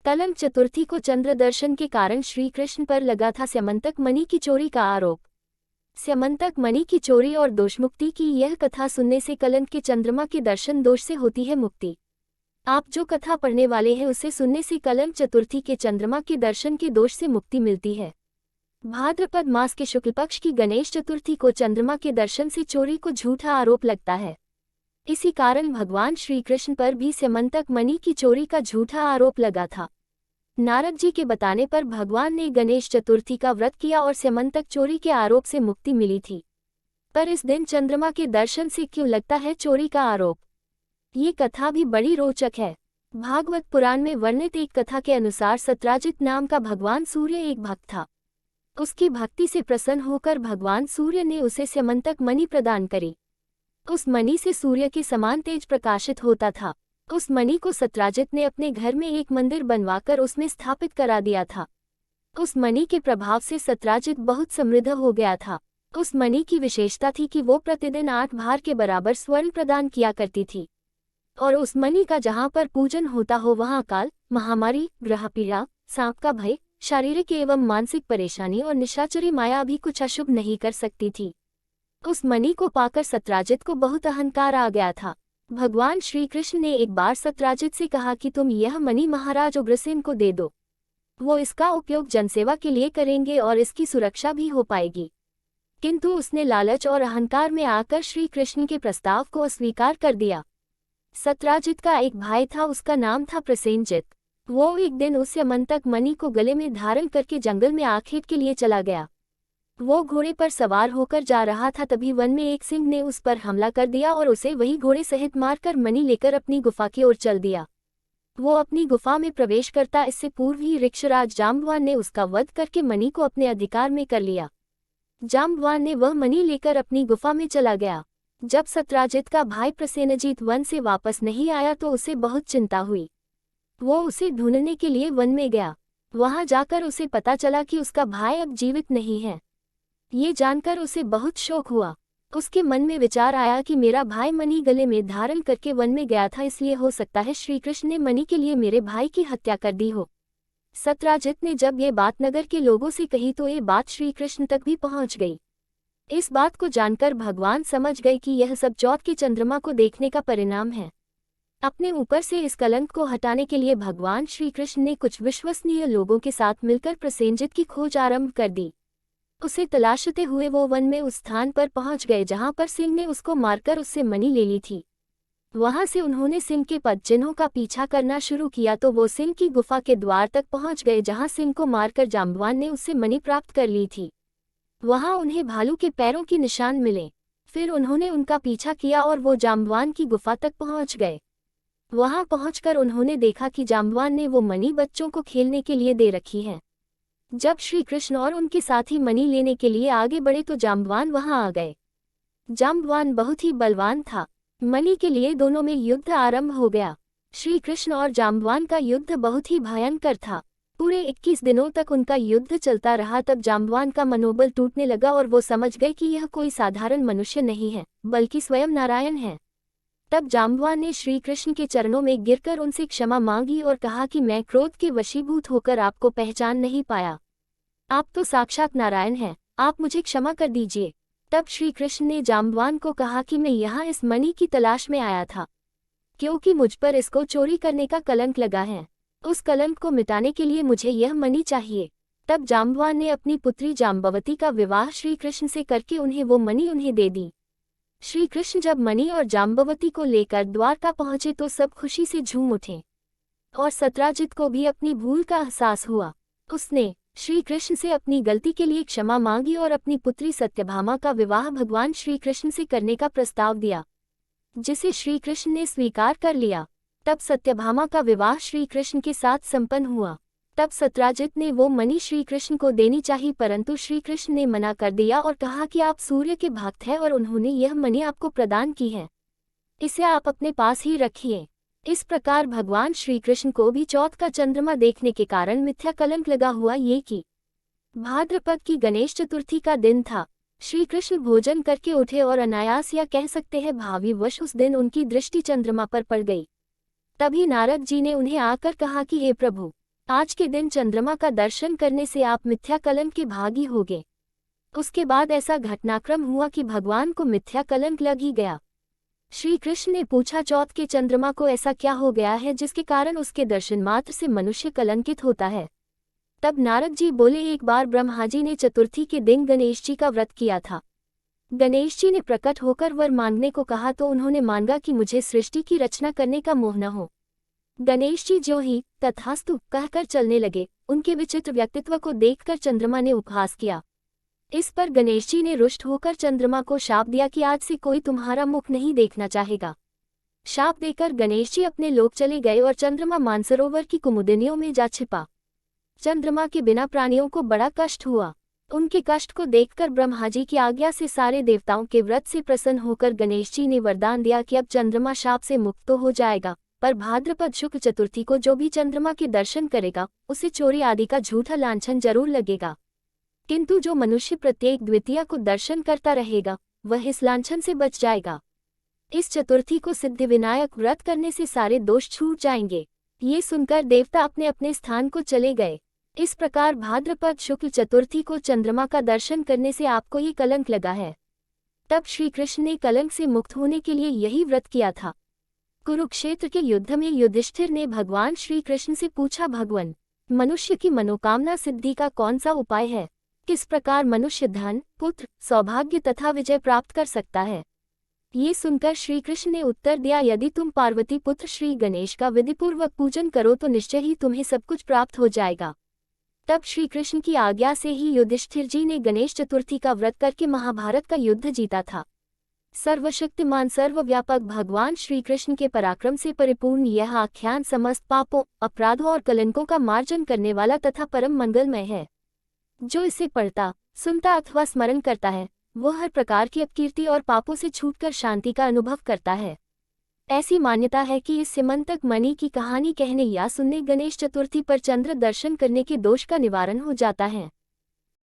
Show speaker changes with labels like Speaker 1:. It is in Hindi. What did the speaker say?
Speaker 1: कलंक चतुर्थी को चंद्र दर्शन के कारण श्री कृष्ण पर लगा था स्यमंतक मणि की चोरी का आरोप। स्यमंतक मणि की चोरी और दोषमुक्ति की यह कथा सुनने से कलंक के चंद्रमा के दर्शन दोष से होती है मुक्ति। आप जो कथा पढ़ने वाले हैं उसे सुनने से कलंक चतुर्थी के चंद्रमा के दर्शन के दोष से मुक्ति मिलती है। भाद्रपद मास के शुक्ल पक्ष की गणेश चतुर्थी को चंद्रमा के दर्शन से चोरी को झूठा आरोप लगता है। इसी कारण भगवान श्री कृष्ण पर भी स्यमंतक मणि की चोरी का झूठा आरोप लगा था। नारद जी के बताने पर भगवान ने गणेश चतुर्थी का व्रत किया और स्यमंतक चोरी के आरोप से मुक्ति मिली थी। पर इस दिन चंद्रमा के दर्शन से क्यों लगता है चोरी का आरोप? ये कथा भी बड़ी रोचक है। भागवत पुराण में वर्णित एक कथा के अनुसार सत्राजित नाम का भगवान सूर्य एक भक्त था। उसकी भक्ति से प्रसन्न होकर भगवान सूर्य ने उसे स्यमंतक मणि प्रदान करी। उस मणि से सूर्य के समान तेज प्रकाशित होता था। उस मणि को सत्राजित ने अपने घर में एक मंदिर बनवाकर उसमें स्थापित करा दिया था। उस मणि के प्रभाव से सत्राजित बहुत समृद्ध हो गया था। उस मणि की विशेषता थी कि वो प्रतिदिन 8 भार के बराबर स्वर्ण प्रदान किया करती थी और उस मणि का जहाँ पर पूजन होता हो वहाँ अकाल, महामारी, ग्रह पीड़ा, सांप का भय, शारीरिक एवं मानसिक परेशानी और निशाचरी माया भी कुछ अशुभ नहीं कर सकती थी। उस मणि को पाकर सत्राजित को बहुत अहंकार आ गया था। भगवान श्री कृष्ण ने एक बार सत्राजित से कहा कि तुम यह मणि महाराज उग्रसेन को दे दो, वो इसका उपयोग जनसेवा के लिए करेंगे और इसकी सुरक्षा भी हो पाएगी। किंतु उसने लालच और अहंकार में आकर श्री कृष्ण के प्रस्ताव को अस्वीकार कर दिया। सत्राजित का एक भाई था, उसका नाम था प्रसेनजित। वो एक दिन उस स्यमंतक मणि को गले में धारण करके जंगल में आखेट के लिए चला गया। वो घोड़े पर सवार होकर जा रहा था, तभी वन में एक सिंह ने उस पर हमला कर दिया और उसे वही घोड़े सहित मारकर मणि लेकर अपनी गुफा की ओर चल दिया। वो अपनी गुफा में प्रवेश करता इससे पूर्व ही ऋक्षराज जाम्बवान ने उसका वध करके मणि को अपने अधिकार में कर लिया। जाम्बवान ने वह मणि लेकर अपनी गुफा में चला गया। जब सत्राजित का भाई प्रसेनजीत वन से वापस नहीं आया तो उसे बहुत चिंता हुई। वो उसे ढूंढने के लिए वन में गया। वहां जाकर उसे पता चला कि उसका भाई अब जीवित नहीं है। ये जानकर उसे बहुत शोक हुआ। उसके मन में विचार आया कि मेरा भाई मणि गले में धारण करके वन में गया था, इसलिए हो सकता है श्री कृष्ण ने मणि के लिए मेरे भाई की हत्या कर दी हो। सत्राजित ने जब ये बात नगर के लोगों से कही तो ये बात श्री कृष्ण तक भी पहुंच गई। इस बात को जानकर भगवान समझ गए कि यह सब चौथ के चंद्रमा को देखने का परिणाम है। अपने ऊपर से इस कलंक को हटाने के लिए भगवान श्री कृष्ण ने कुछ विश्वसनीय लोगों के साथ मिलकर प्रसेनजित की खोज आरंभ कर दी। उसे तलाशते हुए वो वन में उस स्थान पर पहुंच गए जहां पर सिंह ने उसको मारकर उससे मणि ले ली थी। वहां से उन्होंने सिंह के पद चिन्हों का पीछा करना शुरू किया तो वो सिंह की गुफा के द्वार तक पहुंच गए जहां सिंह को मारकर जाम्बवान ने उससे मणि प्राप्त कर ली थी। वहां उन्हें भालू के पैरों के निशान मिले। फिर उन्होंने उनका पीछा किया और वो जाम्बवान की गुफा तक पहुंच गए। वहां पहुंचकर उन्होंने देखा कि जाम्बवान ने वो मणि बच्चों को खेलने के लिए दे रखी है। जब श्री कृष्ण और उनके साथी मणि लेने के लिए आगे बढ़े तो जाम्बवान वहां आ गए। जाम्बवान बहुत ही बलवान था। मणि के लिए दोनों में युद्ध आरंभ हो गया। श्री कृष्ण और जाम्बवान का युद्ध बहुत ही भयंकर था। पूरे 21 दिनों तक उनका युद्ध चलता रहा। तब जाम्बवान का मनोबल टूटने लगा और वो समझ गए कि यह कोई साधारण मनुष्य नहीं है बल्कि स्वयं नारायण है। तब जाम्बवान ने श्री कृष्ण के चरणों में गिरकर उनसे क्षमा मांगी और कहा कि मैं क्रोध के वशीभूत होकर आपको पहचान नहीं पाया। आप तो साक्षात नारायण हैं, आप मुझे क्षमा कर दीजिए। तब श्री कृष्ण ने जाम्बवान को कहा कि मैं यहाँ इस मणि की तलाश में आया था, क्योंकि मुझ पर इसको चोरी करने का कलंक लगा है। उस कलंक को मिटाने के लिए मुझे यह मणि चाहिए। तब जाम्बवान ने अपनी पुत्री जाम्बवती का विवाह श्री कृष्ण से करके उन्हें वो मणि उन्हें दे दी। श्री कृष्ण जब मणि और जाम्बवती को लेकर द्वारका पहुंचे तो सब खुशी से झूम उठे और सत्राजित को भी अपनी भूल का एहसास हुआ। उसने श्री कृष्ण से अपनी गलती के लिए क्षमा मांगी और अपनी पुत्री सत्यभामा का विवाह भगवान श्री कृष्ण से करने का प्रस्ताव दिया, जिसे श्री कृष्ण ने स्वीकार कर लिया। तब सत्यभामा का विवाह श्री कृष्ण के साथ संपन्न हुआ। तब सत्राजित ने वो मणि श्री कृष्ण को देनी चाहिए, परंतु श्री कृष्ण ने मना कर दिया और कहा कि आप सूर्य के भक्त हैं और उन्होंने यह मणि आपको प्रदान की है, इसे आप अपने पास ही रखिए। इस प्रकार भगवान श्री कृष्ण को भी चौथ का चंद्रमा देखने के कारण मिथ्या कलंक लगा हुआ। ये कि भाद्रपद की गणेश चतुर्थी का दिन था। श्री कृष्ण भोजन करके उठे और अनायास या कह सकते हैं भावीवश उस दिन उनकी दृष्टि चंद्रमा पर पड़ गई। तभी नारद जी ने उन्हें आकर कहा कि हे प्रभु, आज के दिन चंद्रमा का दर्शन करने से आप मिथ्या कलंक के भागी होगे। उसके बाद ऐसा घटनाक्रम हुआ कि भगवान को मिथ्या कलंक लग ही गया। श्री कृष्ण ने पूछा, चौथ के चंद्रमा को ऐसा क्या हो गया है जिसके कारण उसके दर्शन मात्र से मनुष्य कलंकित होता है। तब नारद जी बोले, एक बार ब्रह्मा जी ने चतुर्थी के दिन गणेश जी का व्रत किया था। गणेश जी ने प्रकट होकर वर मांगने को कहा तो उन्होंने मांगा कि मुझे सृष्टि की रचना करने का मोह न हो। गणेश जी जो ही तथास्तु कहकर चलने लगे। उनके विचित्र व्यक्तित्व को देखकर चंद्रमा ने उपहास किया। इस पर गणेश जी ने रुष्ट होकर चंद्रमा को शाप दिया कि आज से कोई तुम्हारा मुख नहीं देखना चाहेगा। शाप देकर गणेश जी अपने लोक चले गए और चंद्रमा मानसरोवर की कुमुदिनियों में जा छिपा। चंद्रमा के बिना प्राणियों को बड़ा कष्ट हुआ। उनके कष्ट को देखकर ब्रह्मा जी की आज्ञा से सारे देवताओं के व्रत से प्रसन्न होकर गणेश जी ने वरदान दिया कि अब चंद्रमा शाप से मुक्त तो हो जाएगा, पर भाद्रपद शुक्ल चतुर्थी को जो भी चंद्रमा के दर्शन करेगा उसे चोरी आदि का झूठा लांछन जरूर लगेगा, किंतु जो मनुष्य प्रत्येक द्वितीया को दर्शन करता रहेगा वह इस लांछन से बच जाएगा। इस चतुर्थी को सिद्धिविनायक व्रत करने से सारे दोष छूट जाएंगे। ये सुनकर देवता अपने अपने स्थान को चले गए। इस प्रकार भाद्रपद शुक्ल चतुर्थी को चंद्रमा का दर्शन करने से आपको ये कलंक लगा है। तब श्री कृष्ण ने कलंक से मुक्त होने के लिए यही व्रत किया था। कुरुक्षेत्र के युद्ध में युधिष्ठिर ने भगवान श्री कृष्ण से पूछा, भगवान, मनुष्य की मनोकामना सिद्धि का कौन सा उपाय है? किस प्रकार मनुष्य धन, पुत्र, सौभाग्य तथा विजय प्राप्त कर सकता है? ये सुनकर श्री कृष्ण ने उत्तर दिया, यदि तुम पार्वती पुत्र श्री गणेश का विधिपूर्वक पूजन करो तो निश्चय ही तुम्हें सब कुछ प्राप्त हो जाएगा। तब श्री कृष्ण की आज्ञा से ही युधिष्ठिर जी ने गणेश चतुर्थी का व्रत करके महाभारत का युद्ध जीता था। सर्वशक्तिमान सर्वव्यापक भगवान श्री कृष्ण के पराक्रम से परिपूर्ण यह आख्यान समस्त पापों, अपराधों और कलंकों का मार्जन करने वाला तथा परम मंगलमय है। जो इसे पढ़ता, सुनता अथवा स्मरण करता है वो हर प्रकार की अपकीर्ति और पापों से छूटकर शांति का अनुभव करता है। ऐसी मान्यता है कि इस स्यमंतक मणि की कहानी कहने या सुनने गणेश चतुर्थी पर चंद्र दर्शन करने के दोष का निवारण हो जाता है।